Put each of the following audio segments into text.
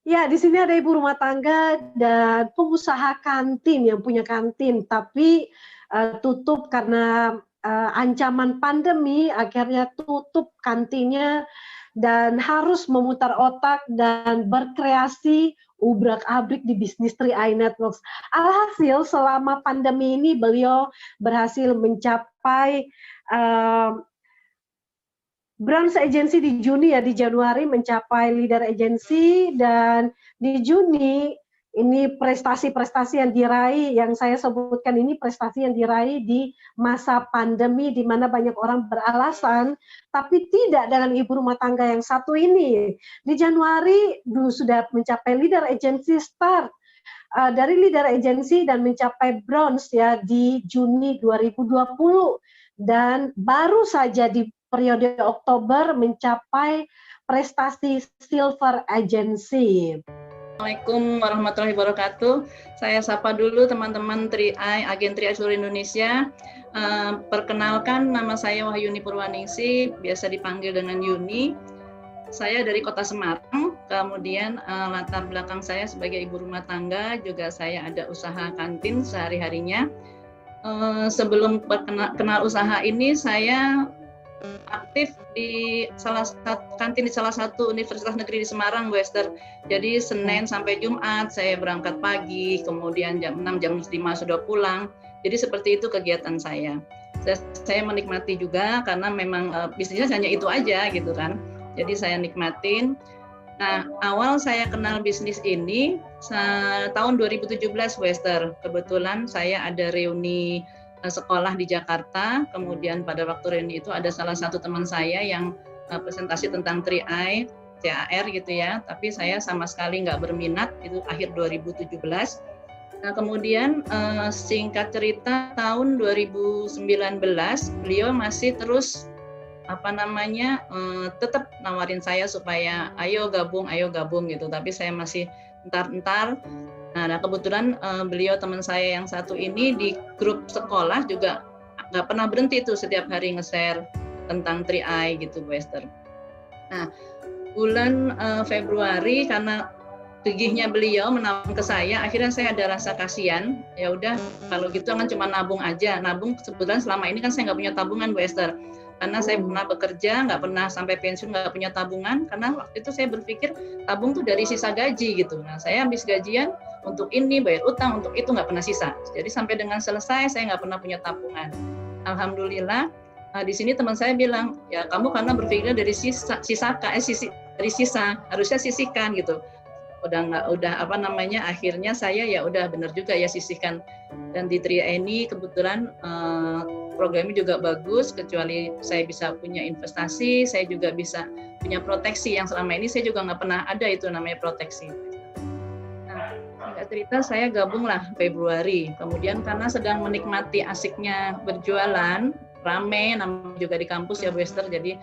Ya, di sini ada ibu rumah tangga dan pengusaha kantin yang punya kantin, tapi tutup karena ancaman pandemi, akhirnya tutup kantinnya dan harus memutar otak dan berkreasi ubrak-abrik di bisnis 3i Networks. Alhasil selama pandemi ini beliau berhasil mencapai Brands Agency di Juni ya, di Januari mencapai leader agency, dan di Juni ini prestasi-prestasi yang diraih, yang saya sebutkan ini prestasi yang diraih di masa pandemi di mana banyak orang beralasan, tapi tidak dengan ibu rumah tangga yang satu ini. Di Januari sudah mencapai leader agency start dari leader agency dan mencapai bronze ya di Juni 2020, dan baru saja di periode Oktober mencapai prestasi silver agency. Assalamualaikum warahmatullahi wabarakatuh. Saya sapa dulu teman-teman 3i, agen 3i seluruh Indonesia. Perkenalkan, nama saya Wahyuni Purwaningsih, biasa dipanggil dengan Yuni. Saya dari Kota Semarang, kemudian latar belakang saya sebagai ibu rumah tangga, juga saya ada usaha kantin sehari-harinya. Sebelum kenal usaha ini, saya aktif di salah satu kantin di salah satu universitas negeri di Semarang, Wester. Jadi Senin sampai Jumat saya berangkat pagi, kemudian jam 6 jam 5 sudah pulang. Jadi seperti itu kegiatan saya. Saya menikmati juga karena memang bisnisnya hanya itu aja gitu kan. Jadi saya nikmatin. Nah, awal saya kenal bisnis ini tahun 2017, Wester. Kebetulan saya ada reuni sekolah di Jakarta, kemudian pada waktu reuni itu ada salah satu teman saya yang presentasi tentang 3i, CAR gitu ya, tapi saya sama sekali nggak berminat, itu akhir 2017. Nah kemudian singkat cerita tahun 2019 beliau masih terus tetap nawarin saya supaya ayo gabung gitu, tapi saya masih entar. Nah kebetulan beliau teman saya yang satu ini di grup sekolah juga nggak pernah berhenti tuh setiap hari nge-share tentang 3i gitu, Bu Esther. Nah bulan Februari karena gigihnya beliau menawarkan ke saya, akhirnya saya ada rasa kasihan. Ya udah kalau gitu kan cuma nabung aja. Nabung kebetulan selama ini kan saya nggak punya tabungan, Bu Esther. Karena saya pernah bekerja, nggak pernah sampai pensiun, nggak punya tabungan, karena waktu itu saya berpikir tabung tuh dari sisa gaji gitu. Nah saya habis gajian untuk ini, bayar utang, untuk itu nggak pernah sisa. Jadi sampai dengan selesai saya nggak pernah punya tabungan. Alhamdulillah di sini teman saya bilang, ya kamu karena berpikir dari sisa harusnya sisihkan gitu. Akhirnya saya ya udah benar juga ya sisihkan. Dan di 3i ini kebetulan programnya juga bagus, kecuali saya bisa punya investasi, saya juga bisa punya proteksi yang selama ini saya juga nggak pernah ada itu namanya proteksi. Nah, singkat cerita saya gabunglah Februari, kemudian karena sedang menikmati asiknya berjualan, rame, namanya juga di kampus ya Bu Esther, jadi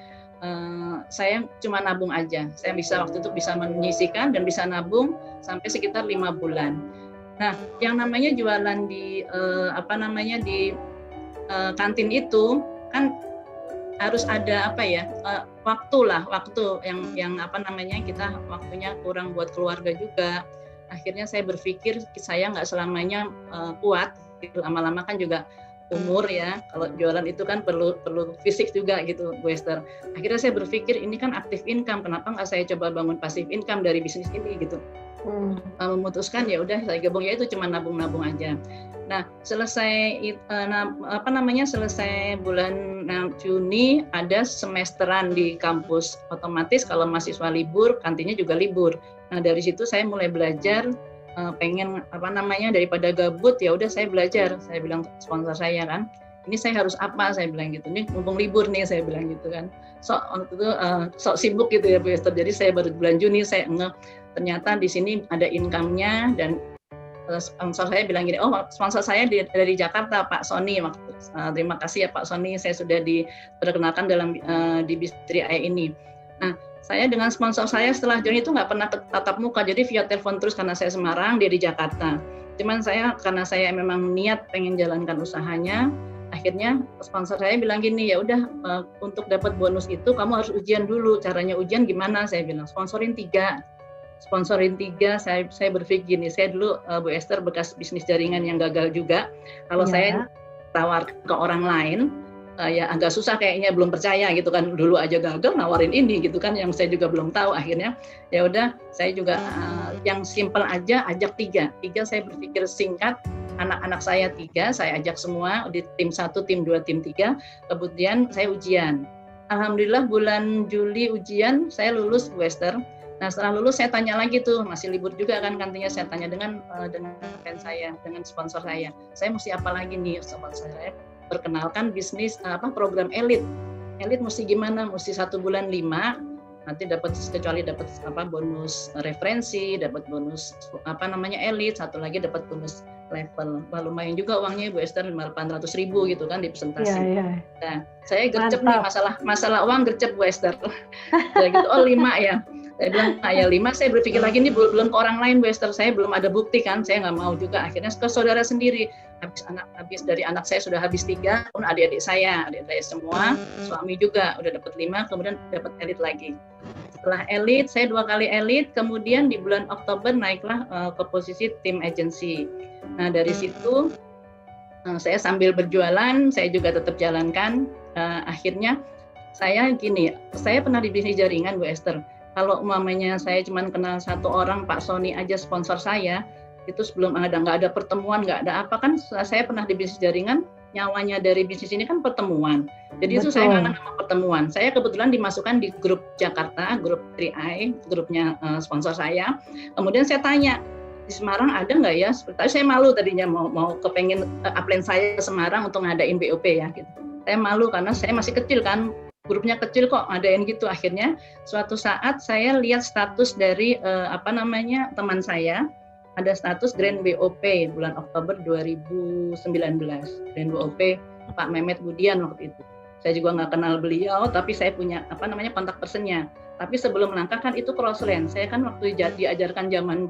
saya cuma nabung aja. Saya waktu itu bisa menyisihkan dan bisa nabung sampai sekitar 5 bulan. Nah, yang namanya jualan di kantin itu kan harus ada waktu yang kita waktunya kurang buat keluarga juga. Akhirnya saya berpikir saya nggak selamanya kuat, lama-lama kan juga umur ya, kalau jualan itu kan perlu fisik juga gitu, Bu Esther. Akhirnya saya berpikir ini kan aktif income, kenapa nggak saya coba bangun pasif income dari bisnis ini gitu. Memutuskan ya udah saya gabung, ya itu cuma nabung aja. Nah selesai bulan Juni ada semesteran di kampus, otomatis kalau mahasiswa libur kantinnya juga libur. Nah dari situ saya mulai belajar, pengen daripada gabut ya udah saya belajar. Saya bilang sponsor saya kan, ini saya harus apa, saya bilang gitu, ini mumpung libur nih saya bilang gitu kan, sok sibuk gitu ya Bu Esther. Jadi saya baru bulan Juni saya ternyata di sini ada income-nya, dan sponsor saya bilang gini, sponsor saya dari Jakarta Pak Sony, terima kasih ya Pak Sony, saya sudah diperkenalkan di bisnis 3i ini. Nah saya dengan sponsor saya setelah join itu nggak pernah tatap muka, jadi via telepon terus karena saya Semarang, dia di Jakarta. Cuman karena saya memang niat pengen jalankan usahanya, akhirnya sponsor saya bilang gini, ya udah untuk dapat bonus itu kamu harus ujian dulu. Caranya ujian gimana? Saya bilang sponsorin 3. sponsorin 3, saya berpikir gini, saya dulu Bu Esther bekas bisnis jaringan yang gagal juga. Kalau saya tawar ke orang lain, ya agak susah kayaknya, belum percaya gitu kan, dulu aja gagal nawarin ini gitu kan, yang saya juga belum tahu. Akhirnya ya udah, saya juga yang simple aja, ajak 3 saya berpikir singkat, anak-anak saya 3 saya ajak semua di tim 1, tim 2, tim 3, kemudian saya ujian. Alhamdulillah bulan Juli ujian saya lulus Bu Esther. Nah setelah lulus saya tanya lagi tuh, masih libur juga kan kantinnya, saya tanya dengan fans saya, dengan sponsor saya mesti apa lagi nih sponsor saya, perkenalkan bisnis program elit mesti gimana, mesti 1 bulan 5, nanti dapat, kecuali dapat bonus referensi, dapat bonus elit, satu lagi dapat bonus level. Wah, lumayan juga uangnya Bu Esther, 800.000 gitu kan di presentasi. Nah saya gercep nih, masalah uang gercep Bu Esther. Saya gitu, 5 ya. Saya bilang, ya 5, saya berpikir lagi nih belum ke orang lain Bu Esther, saya belum ada bukti kan, saya nggak mau juga. Akhirnya ke saudara sendiri, habis dari anak saya sudah habis 3, pun adik-adik saya semua, suami juga udah dapat 5, kemudian dapat elit lagi. Setelah elit, saya 2 kali elit, kemudian di bulan Oktober naiklah ke posisi tim agency. Nah dari situ saya sambil berjualan, saya juga tetap jalankan. Akhirnya saya gini, saya pernah di bisnis jaringan Bu Esther. Kalau umpamanya saya cuma kenal 1 orang, Pak Sony aja sponsor saya, itu sebelum nggak ada pertemuan, nggak ada apa kan, saya pernah di bisnis jaringan, nyawanya dari bisnis ini kan pertemuan. Jadi itu saya kangen sama pertemuan. Saya kebetulan dimasukkan di grup Jakarta, grup 3i, grupnya sponsor saya. Kemudian saya tanya, di Semarang ada nggak ya? Tapi saya malu tadinya mau kepengen upline saya ke Semarang untuk ngadain BOP ya. Gitu. Saya malu karena saya masih kecil kan. Grupnya kecil kok ngadain gitu. Akhirnya suatu saat saya lihat status dari teman saya, ada status Grand BOP bulan Oktober 2019, Grand BOP Pak Mehmet Budian waktu itu. Saya juga nggak kenal beliau, tapi saya punya kontak personnya. Tapi sebelum melangkah kan itu cross land. Saya kan waktu diajarkan zaman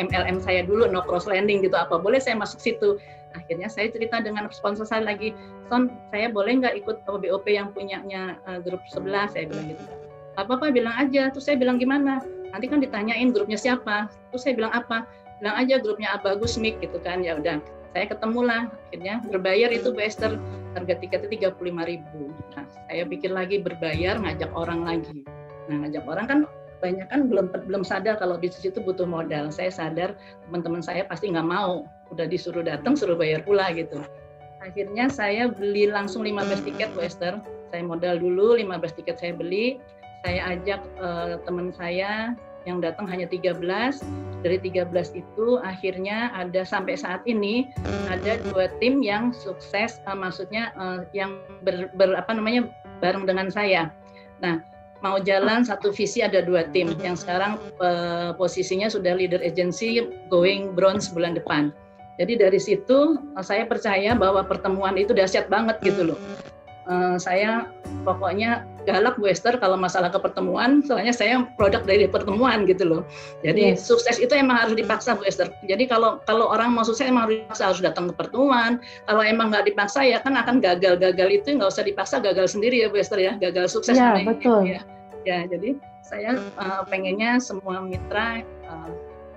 MLM saya dulu, no cross landing gitu, apa boleh saya masuk situ. Akhirnya saya cerita dengan sponsor saya lagi, Son, saya boleh nggak ikut BOP yang punyanya grup 11, saya bilang gitu. Apa-apa bilang aja. Terus saya bilang gimana? Nanti kan ditanyain grupnya siapa. Terus saya bilang apa? Bilang aja grupnya Abagus Mik gitu kan. Ya udah, saya ketemulah. Akhirnya berbayar itu Bu Esther, harga tiketnya 35.000. Nah, saya pikir lagi berbayar, ngajak orang lagi. Nah, ngajak orang kan banyak kan belum sadar kalau bisnis itu butuh modal. Saya sadar teman-teman saya pasti nggak mau, udah disuruh datang suruh bayar pula gitu. Akhirnya saya beli langsung 15 tiket Bu Esther. Saya modal dulu 15 tiket saya beli. Saya ajak teman saya yang datang hanya 13. Dari 13 itu akhirnya ada sampai saat ini ada 2 tim yang sukses, maksudnya yang bareng dengan saya. Nah, mau jalan satu visi ada 2 tim yang sekarang posisinya sudah leader agency going bronze bulan depan. Jadi dari situ saya percaya bahwa pertemuan itu dahsyat banget gitu loh. Saya pokoknya galak Bu Esther kalau masalah kepertemuan, soalnya saya produk dari pertemuan gitu loh. Jadi sukses itu emang harus dipaksa Bu Esther. Jadi kalau orang mau sukses emang harus datang ke pertemuan. Kalau emang nggak dipaksa ya kan akan gagal itu nggak usah dipaksa, gagal sendiri ya Bu Esther ya, gagal sukses. Ya betul. Ya jadi saya pengennya semua mitra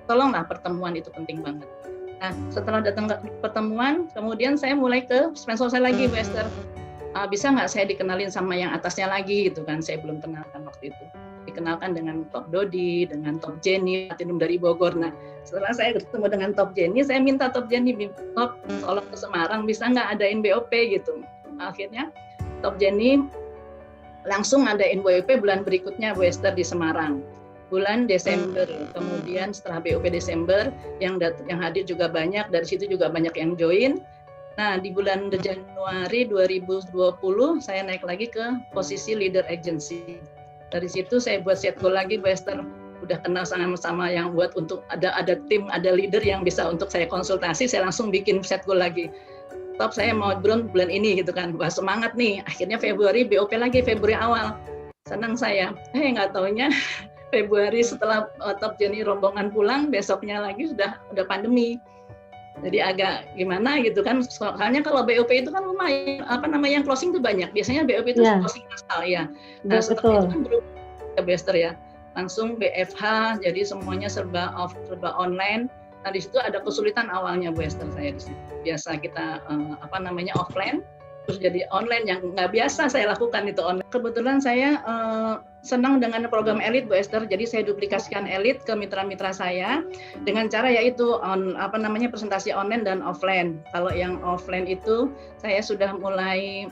tolonglah pertemuan itu penting banget. Nah setelah datang ke pertemuan, kemudian saya mulai ke sponsor saya lagi Bu Esther. Bisa nggak saya dikenalin sama yang atasnya lagi gitu kan, saya belum kenalkan waktu itu. Dikenalkan dengan Top Dodi, dengan Top Jenny, Platinum dari Bogor. Nah setelah saya ketemu dengan Top Jenny, saya minta Top Jenny, Top tolong ke Semarang bisa nggak adain BOP gitu. Akhirnya Top Jenny langsung adain BOP bulan berikutnya Bu Esther di Semarang. Bulan Desember, kemudian setelah BOP Desember yang hadir juga banyak, dari situ juga banyak yang join. Nah, di bulan Januari 2020 saya naik lagi ke posisi leader agency. Dari situ saya buat set goal lagi Bu Esther. Udah kenal sama-sama yang buat untuk ada tim, ada leader yang bisa untuk saya konsultasi, saya langsung bikin set goal lagi. Top saya mau bronze bulan ini gitu kan. Wah, semangat nih. Akhirnya Februari BOP lagi, Februari awal. Senang saya. Nggak taunya Februari setelah Top Jenny rombongan pulang, besoknya lagi sudah pandemi. Jadi agak gimana gitu kan, soalnya kalau BOP itu kan lumayan, yang closing itu banyak, biasanya BOP itu closing asal ya. Nah setelah itu kan berubah ya Bester ya. langsung BFH, jadi semuanya serba online. Nah di situ ada kesulitan awalnya Bu Esther, saya di situ. Biasa kita offline, terus jadi online yang nggak biasa saya lakukan itu online. Kebetulan saya senang dengan program Elite Bu Esther, jadi saya duplikasikan Elite ke mitra-mitra saya dengan cara yaitu presentasi online dan offline. Kalau yang offline itu saya sudah mulai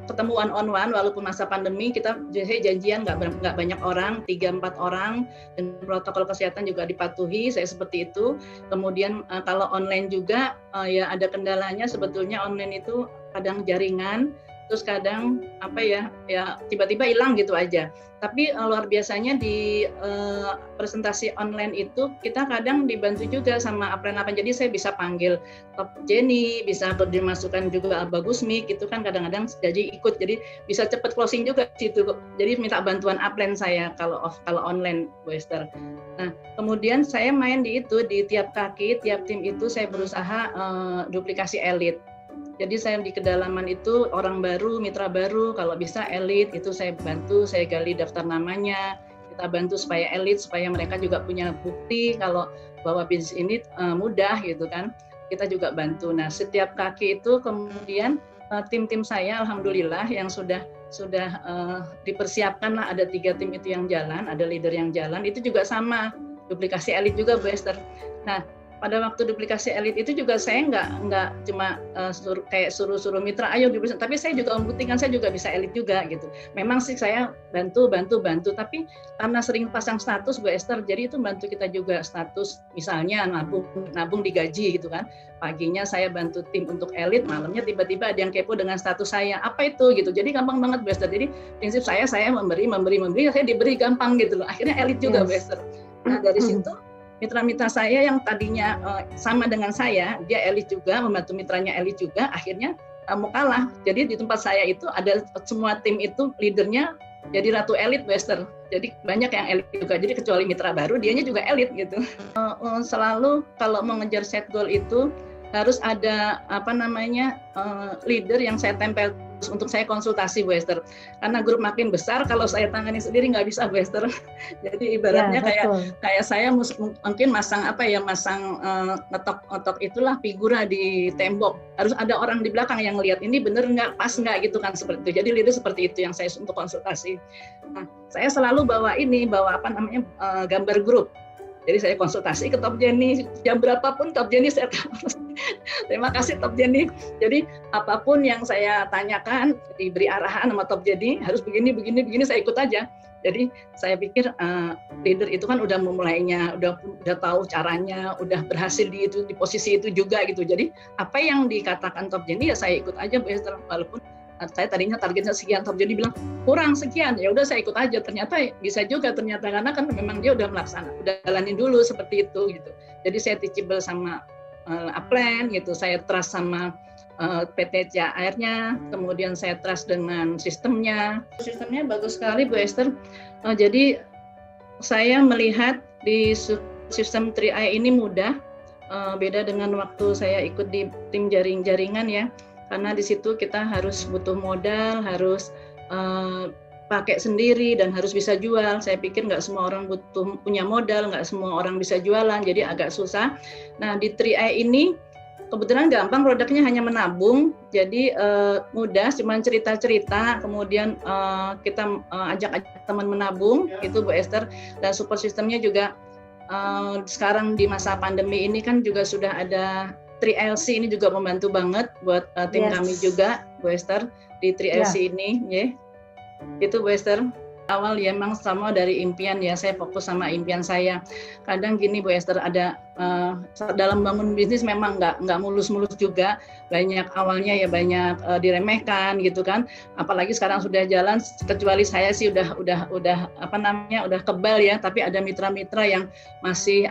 ketemu one on one, walaupun masa pandemi kita janjian nggak banyak orang, 3-4 orang, dan protokol kesehatan juga dipatuhi, saya seperti itu. Kemudian kalau online juga ya ada kendalanya, sebetulnya online itu kadang jaringan, terus kadang tiba-tiba hilang gitu aja. Tapi luar biasanya di presentasi online itu kita kadang dibantu juga sama upline. Jadi saya bisa panggil Top Jenny, bisa dimasukkan juga Bagus Mik, itu kan kadang-kadang jadi ikut, jadi bisa cepat closing juga situ. Jadi minta bantuan upline saya kalau online Bu Esther. Nah kemudian saya main di tiap tiap tim itu saya berusaha duplikasi Elite. Jadi saya di kedalaman itu orang baru, mitra baru, kalau bisa Elite itu saya bantu, saya gali daftar namanya, kita bantu supaya Elite, supaya mereka juga punya bukti kalau bahwa bisnis ini mudah gitu kan. Kita juga bantu. Nah setiap kaki itu kemudian tim-tim saya alhamdulillah yang sudah dipersiapkan lah, ada 3 tim itu yang jalan, ada leader yang jalan, itu juga sama duplikasi Elite juga Bu Esther. Nah pada waktu duplikasi Elite itu juga saya nggak cuma suruh mitra ayo dipresentasi, tapi saya juga membuktikan saya juga bisa Elite juga gitu. Memang sih saya bantu, tapi karena sering pasang status Bu Esther, jadi itu bantu kita juga status, misalnya nabung digaji gitu kan. Paginya saya bantu tim untuk Elite, malamnya tiba-tiba ada yang kepo dengan status saya, apa itu gitu. Jadi gampang banget Bu Esther. Jadi prinsip saya memberi, saya diberi gampang gitu loh. Akhirnya Elite juga Bu Esther. Nah dari situ mitra-mitra saya yang tadinya sama dengan saya, dia Elite juga, membantu mitranya Elite juga, akhirnya mau kalah. Jadi di tempat saya itu ada semua tim itu leadernya jadi Ratu Elite Bu Esther. Jadi banyak yang Elite juga, jadi kecuali mitra baru, dianya juga Elite gitu. Selalu kalau mengejar set goal itu harus ada leader yang saya tempel untuk saya konsultasi Bu Esther, karena grup makin besar kalau saya tangani sendiri nggak bisa Bu Esther. Jadi ibaratnya kayak saya mungkin masang ngetok itulah figura di tembok, harus ada orang di belakang yang lihat ini bener nggak, pas nggak gitu kan, seperti itu. Jadi leader seperti itu yang saya untuk konsultasi. Nah, saya selalu bawa gambar grup. Jadi saya konsultasi ke Top Jenny, jam berapapun Top Jenny saya terima kasih Top Jenny. Jadi apapun yang saya tanyakan, diberi arahan sama Top Jenny, harus begini, saya ikut aja. Jadi saya pikir leader itu kan udah memulainya, udah tahu caranya, udah berhasil di posisi itu juga gitu. Jadi apa yang dikatakan Top Jenny ya saya ikut aja, walaupun saya tadinya targetnya sekian, Top Jenny bilang kurang sekian, ya udah saya ikut aja. Ternyata bisa juga karena kan memang dia udah jalanin dulu seperti itu gitu. Jadi saya teachable sama upline gitu, saya trust sama PT CAR-nya, kemudian saya trust dengan sistemnya. Sistemnya bagus sekali Bu Esther. Jadi saya melihat di sistem 3i ini mudah, beda dengan waktu saya ikut di tim jaringan ya. Karena di situ kita harus butuh modal, harus pakai sendiri dan harus bisa jual. Saya pikir nggak semua orang punya modal, nggak semua orang bisa jualan, jadi agak susah. Nah di 3i ini kebetulan gampang, produknya hanya menabung, jadi mudah, cuma cerita-cerita, kemudian kita ajak teman menabung, itu Bu Esther. Dan support sistemnya juga sekarang di masa pandemi ini kan juga sudah ada 3LC, ini juga membantu banget buat tim kami juga, Bu Esther, di 3LC ini, ya. Itu Bu Esther. Awal ya memang sama dari impian ya, saya fokus sama impian saya. Kadang gini Bu Esther, ada dalam bangun bisnis memang nggak mulus-mulus juga, banyak awalnya ya banyak diremehkan gitu kan, apalagi sekarang sudah jalan, kecuali saya sih udah kebal ya, tapi ada mitra-mitra yang masih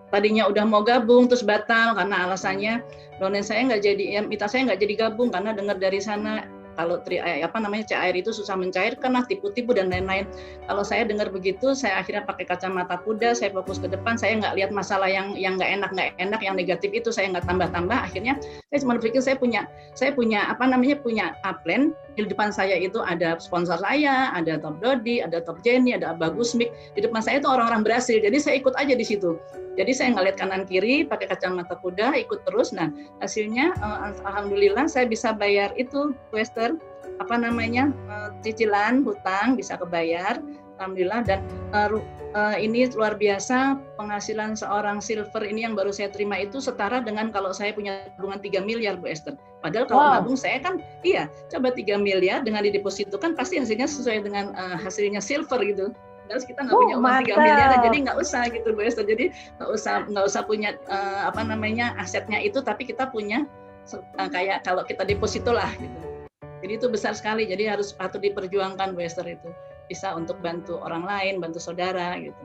tadinya udah mau gabung terus batal karena alasannya donen saya nggak jadi, ya mitra saya nggak jadi gabung karena dengar dari sana kalau CAR itu susah mencairkan lah, tipu-tipu dan lain-lain. Kalau saya dengar begitu, saya akhirnya pakai kacamata kuda, saya fokus ke depan, saya nggak lihat masalah yang nggak enak, yang negatif itu saya nggak tambah-tambah. Akhirnya saya cuma berpikir saya punya upline di depan saya itu ada sponsor saya, ada Top Dodi, ada Top Jenny, ada Bagus Mik. Di depan saya itu orang-orang berhasil. Jadi saya ikut aja di situ. Jadi saya nggak lihat kanan kiri, pakai kacamata kuda, ikut terus. Nah, hasilnya alhamdulillah saya bisa bayar itu, Wester, cicilan hutang bisa kebayar. Alhamdulillah, dan ini luar biasa, penghasilan seorang silver ini yang baru saya terima itu setara dengan kalau saya punya tabungan 3 miliar, Bu Esther. Padahal kalau nabung saya kan, coba 3 miliar dengan didepositokan pasti hasilnya sesuai dengan hasilnya silver gitu. Terus kita nggak punya uang 3 miliar, jadi nggak usah gitu, Bu Esther. Jadi nggak usah punya asetnya itu, tapi kita punya kayak kalau kita deposito lah gitu. Jadi itu besar sekali, jadi patut diperjuangkan, Bu Esther, itu bisa untuk bantu orang lain, bantu saudara gitu.